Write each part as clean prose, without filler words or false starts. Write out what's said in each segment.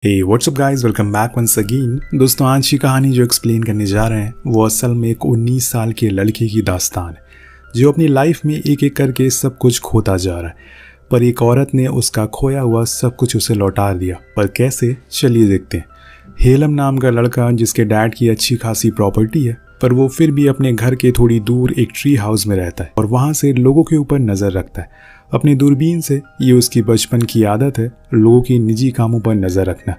हे what's up guys, welcome back once again. दोस्तों, आज की कहानी जो एक्सप्लेन करने जा रहे हैं वो असल में एक 19 साल के लड़के की दास्तान है जो अपनी लाइफ में एक एक करके सब कुछ खोता जा रहा है, पर एक औरत ने उसका खोया हुआ सब कुछ उसे लौटा दिया। पर कैसे, चलिए देखते हैं। हेलम नाम का लड़का जिसके डैड की अच्छी खासी प्रॉपर्टी है, पर वो फिर भी अपने घर के थोड़ी दूर एक ट्री हाउस में रहता है और वहाँ से लोगों के ऊपर नज़र रखता है अपनी दूरबीन से। ये उसकी बचपन की आदत है, लोगों की निजी कामों पर नज़र रखना।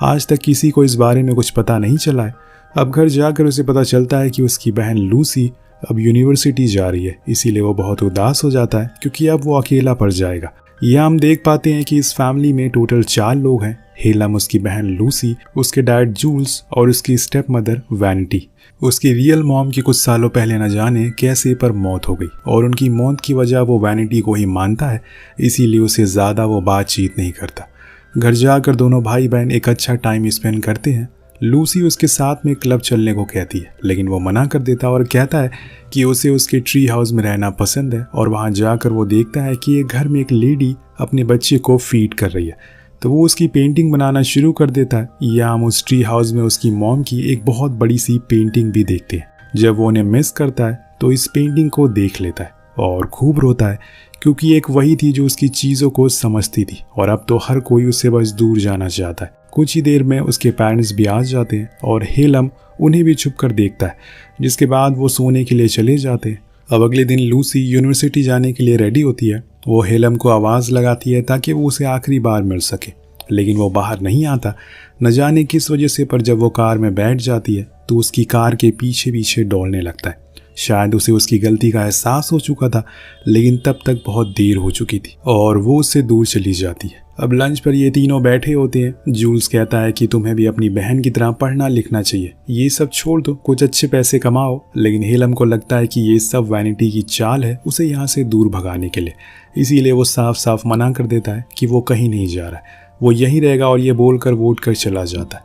आज तक किसी को इस बारे में कुछ पता नहीं चला है। अब घर जाकर उसे पता चलता है कि उसकी बहन लूसी अब यूनिवर्सिटी जा रही है, इसीलिए वो बहुत उदास हो जाता है क्योंकि अब वो अकेला पड़ जाएगा। यह हम देख पाते हैं कि इस फैमिली में टोटल 4 लोग हैं। हेलम, उसकी बहन लूसी, उसके डैड जूल्स और उसकी स्टेप मदर वैनिटी। उसकी रियल मॉम की कुछ सालों पहले न जाने कैसे पर मौत हो गई और उनकी मौत की वजह वो वैनिटी को ही मानता है, इसीलिए उसे ज़्यादा वो बातचीत नहीं करता। घर जाकर दोनों भाई बहन एक अच्छा टाइम स्पेंड करते हैं। लूसी उसके साथ में क्लब चलने को कहती है, लेकिन वो मना कर देता और कहता है कि उसे उसके ट्री हाउस में रहना पसंद है। और वहाँ जाकर वो देखता है कि एक घर में एक लेडी अपने बच्चे को फीड कर रही है, तो वो उसकी पेंटिंग बनाना शुरू कर देता है। या हम उस ट्री हाउस में उसकी मॉम की एक बहुत बड़ी सी पेंटिंग भी देखते हैं। जब वो उन्हें मिस करता है तो इस पेंटिंग को देख लेता है और खूब रोता है, क्योंकि एक वही थी जो उसकी चीज़ों को समझती थी और अब तो हर कोई उससे बस दूर जाना चाहता है। कुछ ही देर में उसके पेरेंट्स भी आ जाते हैं और हेलम उन्हें भी छुप कर देखता है, जिसके बाद वो सोने के लिए चले जाते हैं। अब अगले दिन लूसी यूनिवर्सिटी जाने के लिए रेडी होती है। वो हेलम को आवाज़ लगाती है ताकि वो उसे आखिरी बार मिल सके, लेकिन वो बाहर नहीं आता, न जाने किस वजह से। पर जब वो कार में बैठ जाती है तो उसकी कार के पीछे पीछे दौड़ने लगता है। शायद उसे उसकी गलती का एहसास हो चुका था, लेकिन तब तक बहुत देर हो चुकी थी और वो उससे दूर चली जाती है। अब लंच पर ये तीनों बैठे होते हैं। जूल्स कहता है कि तुम्हें भी अपनी बहन की तरह पढ़ना लिखना चाहिए, ये सब छोड़ दो, कुछ अच्छे पैसे कमाओ। लेकिन हेलम को लगता है कि ये सब वैनिटी की चाल है उसे यहाँ से दूर भगाने के लिए, इसीलिए वो साफ साफ मना कर देता है कि वो कहीं नहीं जा रहा है, वो यहीं रहेगा, और ये बोलकर वो उठकर चला जाता है।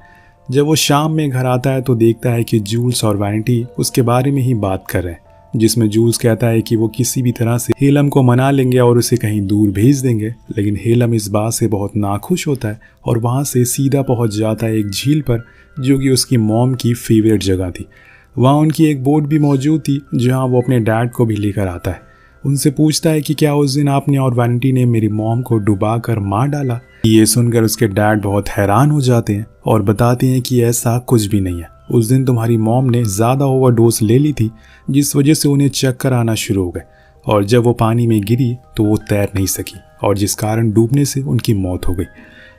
जब वो शाम में घर आता है तो देखता है कि जूल्स और वैनिटी उसके बारे में ही बात कर रहे हैं, जिसमें जूल्स कहता है कि वो किसी भी तरह से हेलम को मना लेंगे और उसे कहीं दूर भेज देंगे। लेकिन हेलम इस बात से बहुत नाखुश होता है और वहाँ से सीधा पहुँच जाता है एक झील पर, जो कि उसकी मॉम की फेवरेट जगह थी। वहाँ उनकी एक बोट भी मौजूद थी जहाँ वो अपने डैड को भी लेकर आता है। उनसे पूछता है कि क्या उस दिन आपने और वैनिटी ने मेरी मॉम को डुबा कर मार डाला। ये सुनकर उसके डैड बहुत हैरान हो जाते हैं और बताते हैं कि ऐसा कुछ भी नहीं है। उस दिन तुम्हारी मॉम ने ज़्यादा ओवरडोज ले ली थी, जिस वजह से उन्हें चक्कर आना शुरू हो गए, और जब वो पानी में गिरी तो वो तैर नहीं सकी और जिस कारण डूबने से उनकी मौत हो गई।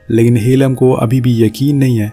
लेकिन हेलम को अभी भी यकीन नहीं है,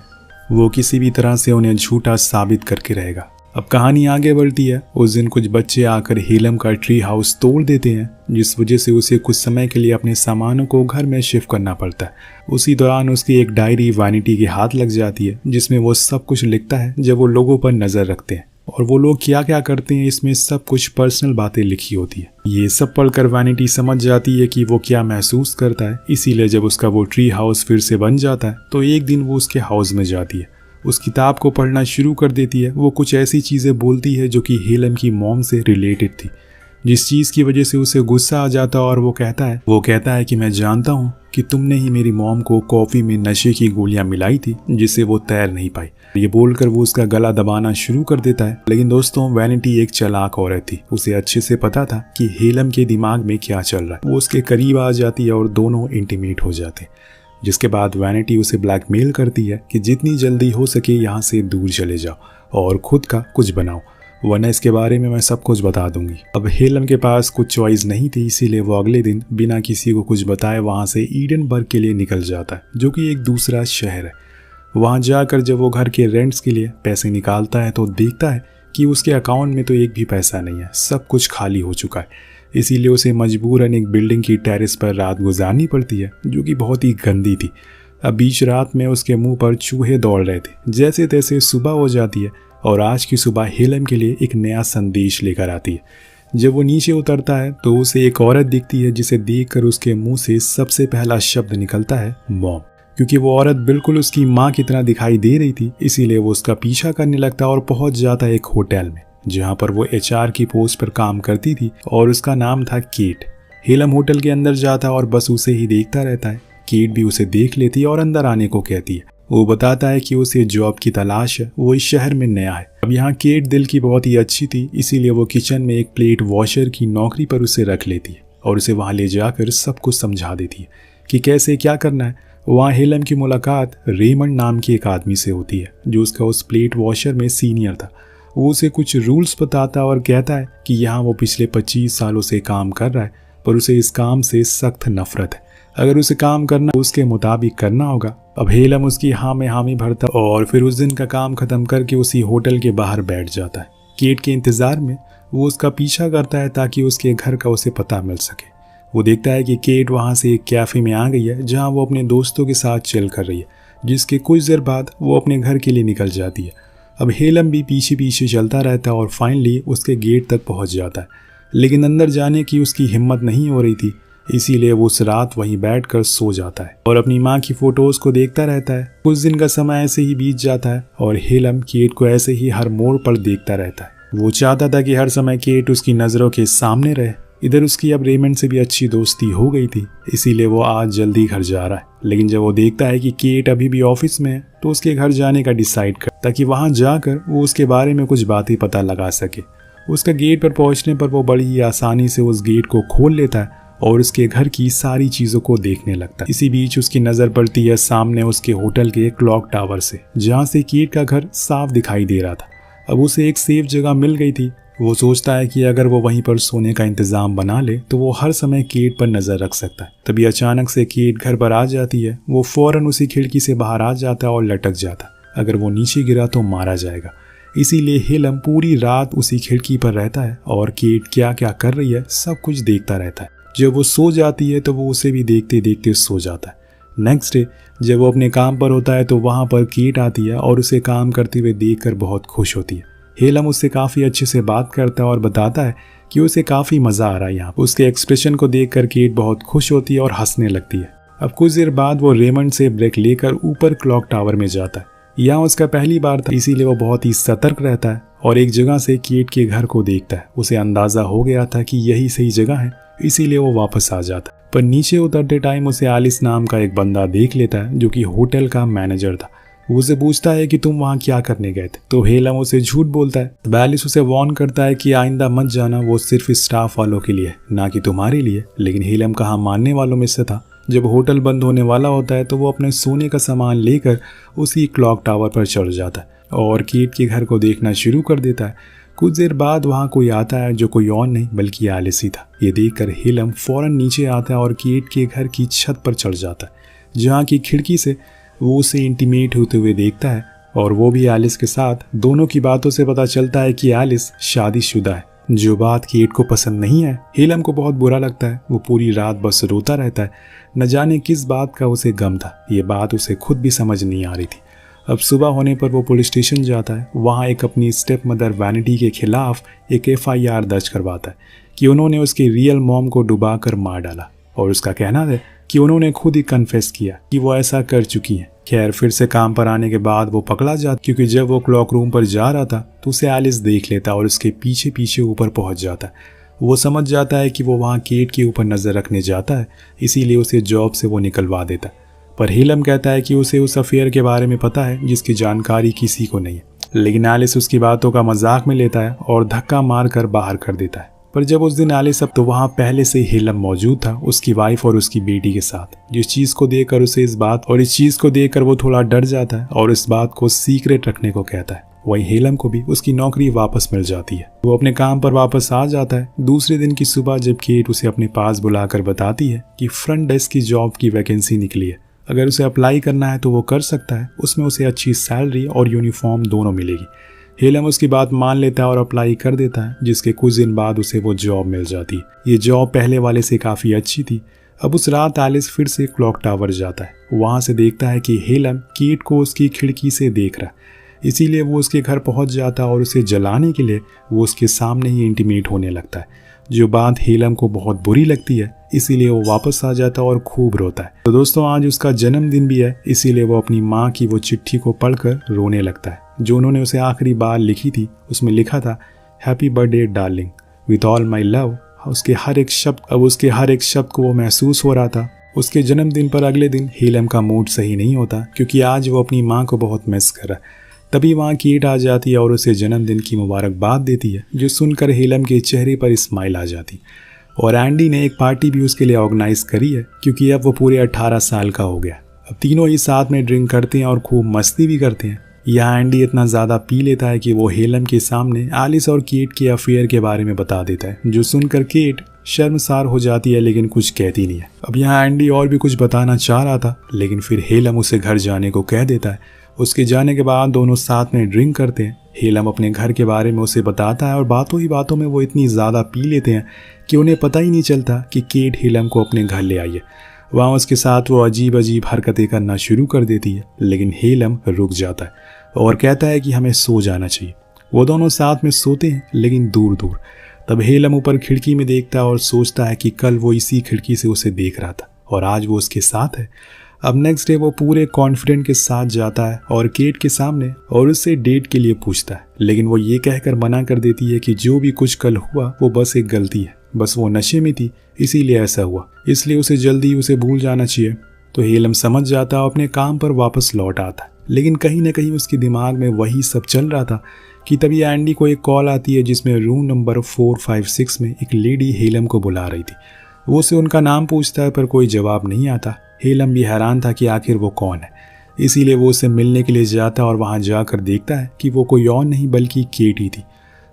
वो किसी भी तरह से उन्हें झूठा साबित करके रहेगा। अब कहानी आगे बढ़ती है। उस दिन कुछ बच्चे आकर हेलम का ट्री हाउस तोड़ देते हैं, जिस वजह से उसे कुछ समय के लिए अपने सामानों को घर में शिफ्ट करना पड़ता है। उसी दौरान उसकी एक डायरी वैनिटी के हाथ लग जाती है, जिसमें वो सब कुछ लिखता है जब वो लोगों पर नज़र रखते हैं, और वो लोग क्या क्या करते हैं इसमें सब कुछ पर्सनल बातें लिखी होती है। ये सब पढ़कर वैनिटी समझ जाती है कि वो क्या महसूस करता है, इसीलिए जब उसका वो ट्री हाउस फिर से बन जाता है तो एक दिन वो उसके हाउस में जाती है, उस किताब को पढ़ना शुरू कर देती है। वो कुछ ऐसी चीज़ें बोलती है जो कि हेलम की मॉम से रिलेटेड थी, जिस चीज़ की वजह से उसे गुस्सा आ जाता और वो कहता है कि मैं जानता हूँ कि तुमने ही मेरी मॉम को कॉफ़ी में नशे की गोलियां मिलाई थी, जिससे वो तैर नहीं पाई। ये बोलकर वो उसका गला दबाना शुरू कर देता है। लेकिन दोस्तों, वैनिटी एक चालाक औरत थी, उसे अच्छे से पता था कि हेलम के दिमाग में क्या चल रहा है। वो उसके करीब आ जाती है और दोनों इंटीमेट हो जाते हैं, जिसके बाद वैनिटी उसे ब्लैकमेल करती है कि जितनी जल्दी हो सके यहाँ से दूर चले जाओ और खुद का कुछ बनाओ, वरना इसके बारे में मैं सब कुछ बता दूंगी। अब हेलम के पास कुछ चॉइस नहीं थी, इसीलिए वो अगले दिन बिना किसी को कुछ बताए वहाँ से ईडनबर्ग के लिए निकल जाता है, जो कि एक दूसरा शहर है। वहाँ जाकर जब वो घर के रेंट्स के लिए पैसे निकालता है तो देखता है कि उसके अकाउंट में तो एक भी पैसा नहीं है, सब कुछ खाली हो चुका है। इसीलिए उसे मजबूरन एक बिल्डिंग की टेरेस पर रात गुजारनी पड़ती है, जो कि बहुत ही गंदी थी। अब बीच रात में उसके मुंह पर चूहे दौड़ रहे थे। जैसे तैसे सुबह हो जाती है और आज की सुबह हेलम के लिए एक नया संदेश लेकर आती है। जब वो नीचे उतरता है तो उसे एक औरत दिखती है, जिसे देखकर उसके मुंह से सबसे पहला शब्द निकलता है मॉम। क्योंकि वो औरत बिल्कुल उसकी माँ की तरह दिखाई दे रही थी, इसीलिए वो उसका पीछा करने लगता और पहुंच जाता है एक होटल में, जहाँ पर वो HR की पोस्ट पर काम करती थी और उसका नाम था केट। हेलम होटल के अंदर जाता और बस उसे ही देखता रहता है। केट भी उसे देख लेती है और अंदर आने को कहती है। वो बताता है कि उसे जॉब की तलाश है, वो इस शहर में नया है। अब यहाँ केट दिल की बहुत ही अच्छी थी, इसीलिए वो किचन में एक प्लेट वॉशर की नौकरी पर उसे रख लेती है और उसे वहाँ ले जाकर सब कुछ समझा देती है कि कैसे क्या करना है। वहाँ हेलम की मुलाकात रेमंड नाम के एक आदमी से होती है जो उसका उस प्लेट वॉशर में सीनियर था। वो उसे कुछ रूल्स बताता और कहता है कि यहाँ वो पिछले 25 सालों से काम कर रहा है, पर उसे इस काम से सख्त नफरत है। अगर उसे काम करना उसके मुताबिक करना होगा। अब हेलम उसकी हाँ में हामी भरता और फिर उस दिन का काम खत्म करके उसी होटल के बाहर बैठ जाता है। केट के इंतजार में वो उसका पीछा करता है ताकि उसके घर का उसे पता मिल सके। वो देखता है कि केट वहाँ से एक कैफ़े में आ गई है जहाँ वो अपने दोस्तों के साथ चिल कर रही है, जिसके कुछ देर बाद वो अपने घर के लिए निकल जाती है। अब हेलम भी पीछे पीछे चलता रहता है और फाइनली उसके गेट तक पहुँच जाता है, लेकिन अंदर जाने की उसकी हिम्मत नहीं हो रही थी, इसीलिए वो उस रात वहीं बैठकर सो जाता है और अपनी माँ की फोटोज को देखता रहता है। कुछ दिन का समय ऐसे ही बीत जाता है और हेलम केट को ऐसे ही हर मोड़ पर देखता रहता है। वो चाहता था कि हर समय केट उसकी नज़रों के सामने रहे। इधर उसकी अब रेमंड से भी अच्छी दोस्ती हो गई थी, इसीलिए वो आज जल्दी घर जा रहा है। लेकिन जब वो देखता है कि केट अभी भी ऑफिस में है तो उसके घर जाने का डिसाइड कर, ताकि वहाँ जाकर वो उसके बारे में कुछ बातें पता लगा सके। उसका गेट पर पहुँचने पर वो बड़ी ही आसानी से उस गेट को खोल लेता है और उसके घर की सारी चीज़ों को देखने लगता है। इसी बीच उसकी नज़र पड़ती है सामने उसके होटल के क्लॉक टावर से, जहाँ से केट का घर साफ दिखाई दे रहा था। अब उसे एक सेफ जगह मिल गई थी। वो सोचता है कि अगर वो वहीं पर सोने का इंतज़ाम बना ले तो वो हर समय केट पर नज़र रख सकता है। तभी अचानक से केट घर पर आ जाती है। वो फ़ौरन उसी खिड़की से बाहर आ जाता है और लटक जाता है। अगर वो नीचे गिरा तो मारा जाएगा, इसीलिए हेलम पूरी रात उसी खिड़की पर रहता है और केट क्या क्या कर रही है सब कुछ देखता रहता है। जब वो सो जाती है तो वो उसे भी देखते देखते सो जाता है। नेक्स्ट डे जब वो अपने काम पर होता है तो वहाँ पर केट आती है और उसे काम करते हुए देखकर बहुत खुश होती है। हेलम उससे काफ़ी अच्छे से बात करता है और बताता है कि उसे काफ़ी मज़ा आ रहा है यहाँ। उसके एक्सप्रेशन को देखकर केट बहुत खुश होती है और हंसने लगती है। अब कुछ देर बाद वो रेमंड से ब्रेक लेकर ऊपर क्लॉक टावर में जाता है। यहाँ उसका पहली बार था, इसीलिए वो बहुत ही सतर्क रहता है और एक जगह से केट के घर को देखता है। उसे अंदाज़ा हो गया था कि यही सही जगह है, इसीलिए वो वापस आ जाता है। पर नीचे उतरते टाइम उसे एलिस नाम का एक बंदा देख लेता है जो कि होटल का मैनेजर था। वो उसे पूछता है कि तुम वहाँ क्या करने गए थे, तो हेलम उसे झूठ बोलता है। एलिस उसे वार्न करता है कि आइंदा मत जाना, वो सिर्फ स्टाफ वालों के लिए ना कि तुम्हारे लिए। लेकिन हेलम कहाँ मानने वालों में से था। जब होटल बंद होने वाला होता है तो वो अपने सोने का सामान लेकर उसी क्लॉक टावर पर चढ़ जाता है और केट के घर को देखना शुरू कर देता है। कुछ देर बाद वहाँ कोई आता है जो कोई और नहीं बल्कि एलिस ही था। ये देखकर हेलम फौरन नीचे आता है और केट के घर की छत पर चढ़ जाता है, जहाँ की खिड़की से वो उसे इंटीमेट होते हुए देखता है और वो भी एलिस के साथ। दोनों की बातों से पता चलता है कि एलिस शादीशुदा है, जो बात केट को पसंद नहीं है। हेलम को बहुत बुरा लगता है। वो पूरी रात बस रोता रहता है। न जाने किस बात का उसे गम था, ये बात उसे खुद भी समझ नहीं आ रही थी। अब सुबह होने पर वो पुलिस स्टेशन जाता है। वहाँ एक अपनी स्टेप मदर वैनिटी के खिलाफ एक FIR दर्ज करवाता है कि उन्होंने उसकी रियल मॉम को डुबा कर मार डाला और उसका कहना है कि उन्होंने खुद ही कन्फेस किया कि वो ऐसा कर चुकी हैं। खैर फिर से काम पर आने के बाद वो पकड़ा जाता, क्योंकि जब वो क्लॉक रूम पर जा रहा था तो उसे एलिस देख लेता और उसके पीछे पीछे ऊपर पहुंच जाता है। वो समझ जाता है कि वो वहाँ केट के ऊपर नज़र रखने जाता है, इसीलिए उसे जॉब से वो निकलवा देता है। पर हेलम कहता है कि उसे उस अफेयर के बारे में पता है जिसकी जानकारी किसी को नहीं है। लेकिन एलिस उसकी बातों का मजाक में लेता है और धक्का मार कर बाहर कर देता है। पर जब उस दिन एलिस अब तो वहाँ पहले से हेलम मौजूद था, उसकी वाइफ और उसकी बेटी के साथ। जिस चीज़ को देखकर उसे इस चीज़ को देखकर वो थोड़ा डर जाता है और इस बात को सीक्रेट रखने को कहता है। वहीं हेलम को भी उसकी नौकरी वापस मिल जाती है। वो अपने काम पर वापस आ जाता है। दूसरे दिन की सुबह जब केट उसे अपने पास बुलाकर बताती है कि फ्रंट डेस्क की जॉब की वैकेंसी निकली है, अगर उसे अप्लाई करना है तो वो कर सकता है, उसमें उसे अच्छी सैलरी और यूनिफॉर्म दोनों मिलेगी। हेलम उसकी बात मान लेता है और अप्लाई कर देता है, जिसके कुछ दिन बाद उसे वो जॉब मिल जाती है। ये जॉब पहले वाले से काफ़ी अच्छी थी। अब उस रात एलिस फिर से क्लॉक टावर जाता है। वहाँ से देखता है कि हेलम केट को उसकी खिड़की से देख रहा है, इसीलिए वो उसके घर पहुँच जाता है और उसे जलाने के लिए वो उसके सामने ही इंटीमेट होने लगता है, जो बात हेलम को बहुत बुरी लगती है। इसीलिए वो वापस आ जाता है और खूब रोता है। तो दोस्तों आज उसका जन्मदिन भी है, इसीलिए वो अपनी माँ की वो चिट्ठी को पढ़कर रोने लगता है जो उन्होंने उसे आखिरी बार लिखी थी। उसमें लिखा था, happy birthday darling, with all my love. उसके हर एक शब्द को वो महसूस हो रहा था उसके जन्मदिन पर अगले दिन हेलम का मूड सही नहीं होता क्योंकि आज वो अपनी माँ को बहुत मिस कर रहा है। तभी वहाँ केट आ जाती है और उसे जन्मदिन की मुबारकबाद देती है, जो सुनकर हेलम के चेहरे पर स्माइल आ जाती। और एंडी ने एक पार्टी भी उसके लिए ऑर्गेनाइज करी है क्योंकि अब वो पूरे 18 साल का हो गया। अब तीनों ही साथ में ड्रिंक करते हैं और खूब मस्ती भी करते हैं। यहाँ एंडी इतना ज़्यादा पी लेता है कि वो हेलम के सामने एलिस और केट के अफेयर के बारे में बता देता है, जो सुनकर केट शर्मसार हो जाती है लेकिन कुछ कहती नहीं है। अब यहाँ एंडी और भी कुछ बताना चाह रहा था लेकिन फिर हेलम उसे घर जाने को कह देता है। उसके जाने के बाद दोनों साथ में ड्रिंक करते हैं। हेलम अपने घर के बारे में उसे बताता है और बातों ही बातों में वो इतनी ज़्यादा पी लेते हैं कि उन्हें पता ही नहीं चलता कि केट हेलम को अपने घर ले आई है। वहाँ उसके साथ वो अजीब अजीब हरकतें करना शुरू कर देती है लेकिन हेलम रुक जाता है और कहता है कि हमें सो जाना चाहिए। वो दोनों साथ में सोते हैं लेकिन दूर दूर। तब हेलम ऊपर खिड़की में देखता है और सोचता है कि कल वो इसी खिड़की से उसे देख रहा था और आज वो उसके साथ है। अब नेक्स्ट डे वो पूरे कॉन्फिडेंट के साथ जाता है और केट के सामने और उससे डेट के लिए पूछता है, लेकिन वो ये कहकर मना कर देती है कि जो भी कुछ कल हुआ वो बस एक गलती है, बस वो नशे में थी इसीलिए ऐसा हुआ, इसलिए उसे जल्दी उसे भूल जाना चाहिए। तो हेलम समझ जाता और अपने काम पर वापस लौट आता है, लेकिन कहीं ना कहीं उसके दिमाग में वही सब चल रहा था कि तभी एंडी को एक कॉल आती है जिसमें रूम नंबर 456 में एक लेडी हेलम को बुला रही थी। वो उसे उनका नाम पूछता है पर कोई जवाब नहीं आता। हेलम भी हैरान था कि आखिर वो कौन है, इसीलिए वो उसे मिलने के लिए जाता और वहाँ जाकर देखता है कि वो कोई और नहीं बल्कि केट ही थी।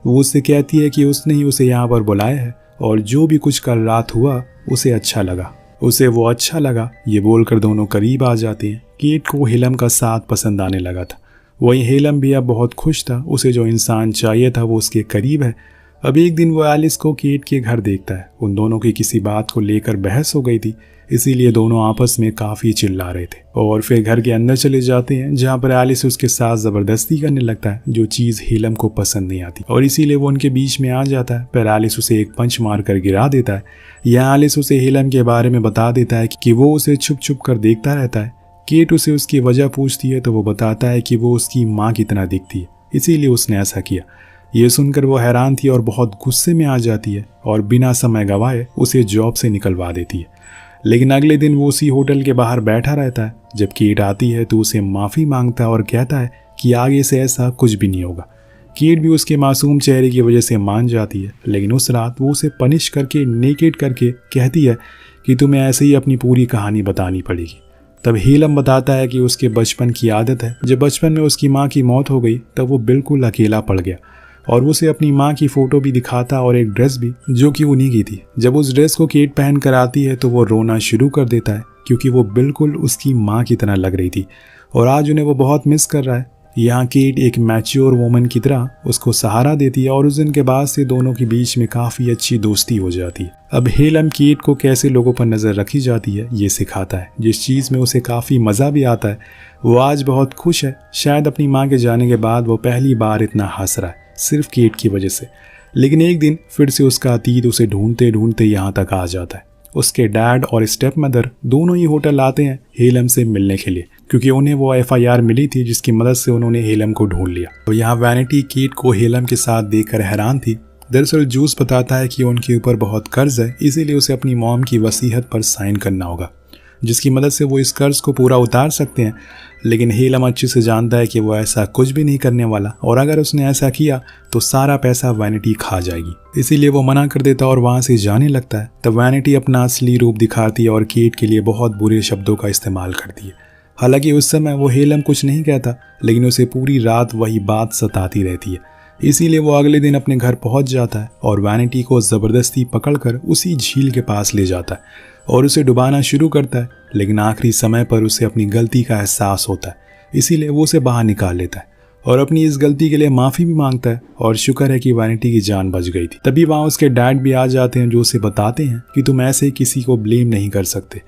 वो उससे कहती है कि उसने ही उसे यहाँ पर बुलाया है और जो भी कुछ कल रात हुआ उसे अच्छा लगा, उसे वो अच्छा लगा। ये बोलकर दोनों करीब आ जाते हैं। केट को हेलम का साथ पसंद आने लगा था, वहीं हेलम भी अब बहुत खुश था, उसे जो इंसान चाहिए था वो उसके करीब है। अब एक दिन वो एलिस को केट के घर देखता है। उन दोनों की किसी बात को लेकर बहस हो गई थी, इसीलिए दोनों आपस में काफ़ी चिल्ला रहे थे और फिर घर के अंदर चले जाते हैं जहाँ पर एलिस उसके साथ ज़बरदस्ती करने लगता है, जो चीज़ हेलम को पसंद नहीं आती और इसीलिए वो उनके बीच में आ जाता है। पर एलिस उसे एक पंच मार कर गिरा देता है। यह एलिस उसे हेलम के बारे में बता देता है कि वो उसे छुप छुप कर देखता रहता है। केट उसे उसकी वजह पूछती है तो वो बताता है कि वो उसकी माँ की तरह दिखती है, इसीलिए उसने ऐसा किया। ये सुनकर वो हैरान थी और बहुत गुस्से में आ जाती है और बिना समय गंवाए उसे जॉब से निकलवा देती है। लेकिन अगले दिन वो उसी होटल के बाहर बैठा रहता है। जब केट आती है तो उसे माफ़ी मांगता है और कहता है कि आगे से ऐसा कुछ भी नहीं होगा। केट भी उसके मासूम चेहरे की वजह से मान जाती है, लेकिन उस रात वो उसे पनिश करके नेकेड करके कहती है कि तुम्हें ऐसे ही अपनी पूरी कहानी बतानी पड़ेगी। तब हेलम बताता है कि उसके बचपन की आदत है, जब बचपन में उसकी माँ की मौत हो गई तब वो बिल्कुल अकेला पड़ गया और उसे अपनी माँ की फ़ोटो भी दिखाता और एक ड्रेस भी जो कि उन्हीं की थी। जब उस ड्रेस को केट पहन कर आती है तो वो रोना शुरू कर देता है क्योंकि वो बिल्कुल उसकी माँ की तरह लग रही थी और आज उन्हें वो बहुत मिस कर रहा है। यहाँ केट एक मैच्योर वुमन की तरह उसको सहारा देती है और उस दिन के बाद से दोनों के बीच में काफ़ी अच्छी दोस्ती हो जाती है। अब हेलम केट को कैसे लोगों पर नज़र रखी जाती है ये सिखाता है, जिस चीज़ में उसे काफ़ी मज़ा भी आता है। वो आज बहुत खुश है, शायद अपनी माँ के जाने के बाद वो पहली बार इतना हंस रहा है सिर्फ केट की वजह से। लेकिन एक दिन फिर से उसका अतीत उसे ढूंढते ढूंढते यहाँ तक आ जाता है। उसके डैड और स्टेप मदर दोनों ही होटल आते हैं हेलम से मिलने के लिए, क्योंकि उन्हें वो FIR मिली थी जिसकी मदद से उन्होंने हेलम को ढूंढ लिया। तो यहाँ वैनिटी केट को हेलम के साथ देखकर हैरान थी। दरअसल जूस बताता है कि उनके ऊपर बहुत कर्ज है, इसीलिए उसे अपनी मॉम की वसीयत पर साइन करना होगा, जिसकी मदद से वो इस कर्ज को पूरा उतार सकते हैं। लेकिन हेलम अच्छे से जानता है कि वो ऐसा कुछ भी नहीं करने वाला और अगर उसने ऐसा किया तो सारा पैसा वैनिटी खा जाएगी, इसीलिए वो मना कर देता और वहाँ से जाने लगता है। तब वैनिटी अपना असली रूप दिखाती है और केट के लिए बहुत बुरे शब्दों का इस्तेमाल करती है। हालांकि उस समय वो हेलम कुछ नहीं कहता, लेकिन उसे पूरी रात वही बात सताती रहती है। इसीलिए वो अगले दिन अपने घर पहुंच जाता है और वैनिटी को ज़बरदस्ती पकड़कर उसी झील के पास ले जाता है और उसे डुबाना शुरू करता है। लेकिन आखिरी समय पर उसे अपनी गलती का एहसास होता है, इसीलिए वो उसे बाहर निकाल लेता है और अपनी इस गलती के लिए माफ़ी भी मांगता है और शुक्र है कि वैनिटी की जान बच गई थी। तभी वहाँ उसके डैड भी आ जाते हैं जो उसे बताते हैं कि तुम ऐसे किसी को ब्लेम नहीं कर सकते।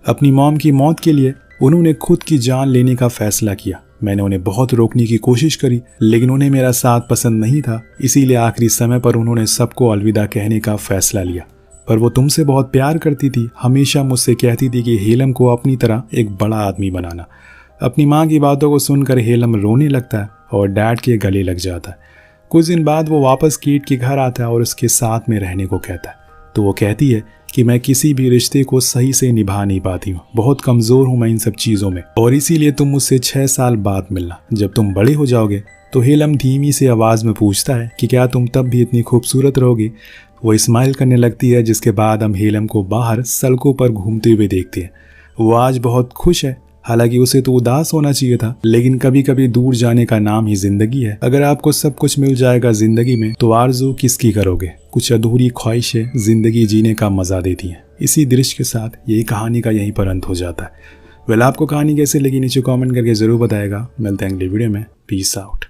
अपनी मॉम की मौत के लिए उन्होंने खुद की जान लेने का फैसला किया। मैंने उन्हें बहुत रोकने की कोशिश करी, लेकिन उन्हें मेरा साथ पसंद नहीं था, इसीलिए आखिरी समय पर उन्होंने सबको अलविदा कहने का फैसला लिया। पर वो तुमसे बहुत प्यार करती थी, हमेशा मुझसे कहती थी कि हेलम को अपनी तरह एक बड़ा आदमी बनाना। अपनी माँ की बातों को सुनकर हेलम रोने लगता है और डैड के गले लग जाता है। कुछ दिन बाद वो वापस केट के घर आता है और उसके साथ में रहने को कहता है, तो वो कहती है कि मैं किसी भी रिश्ते को सही से निभा नहीं पाती हूँ, बहुत कमज़ोर हूँ मैं इन सब चीज़ों में, और इसीलिए तुम मुझसे 6 साल बाद मिलना। जब तुम बड़े हो जाओगे तो हेलम धीमी से आवाज़ में पूछता है कि क्या तुम तब भी इतनी खूबसूरत रहोगी। वो स्माइल करने लगती है, जिसके बाद हम हेलम को बाहर सड़कों पर घूमते हुए देखते हैं। वो आज बहुत खुश है, हालांकि उसे तो उदास होना चाहिए था, लेकिन कभी कभी दूर जाने का नाम ही जिंदगी है। अगर आपको सब कुछ मिल जाएगा जिंदगी में तो आरज़ू किसकी करोगे। कुछ अधूरी ख्वाहिशें जिंदगी जीने का मजा देती हैं। इसी दृश्य के साथ यही कहानी का यहीं पर अंत हो जाता है। वेल, आपको कहानी कैसे लगी नीचे कमेंट करके जरूर बताएगा। मिलते हैं अगले वीडियो में। Peace out.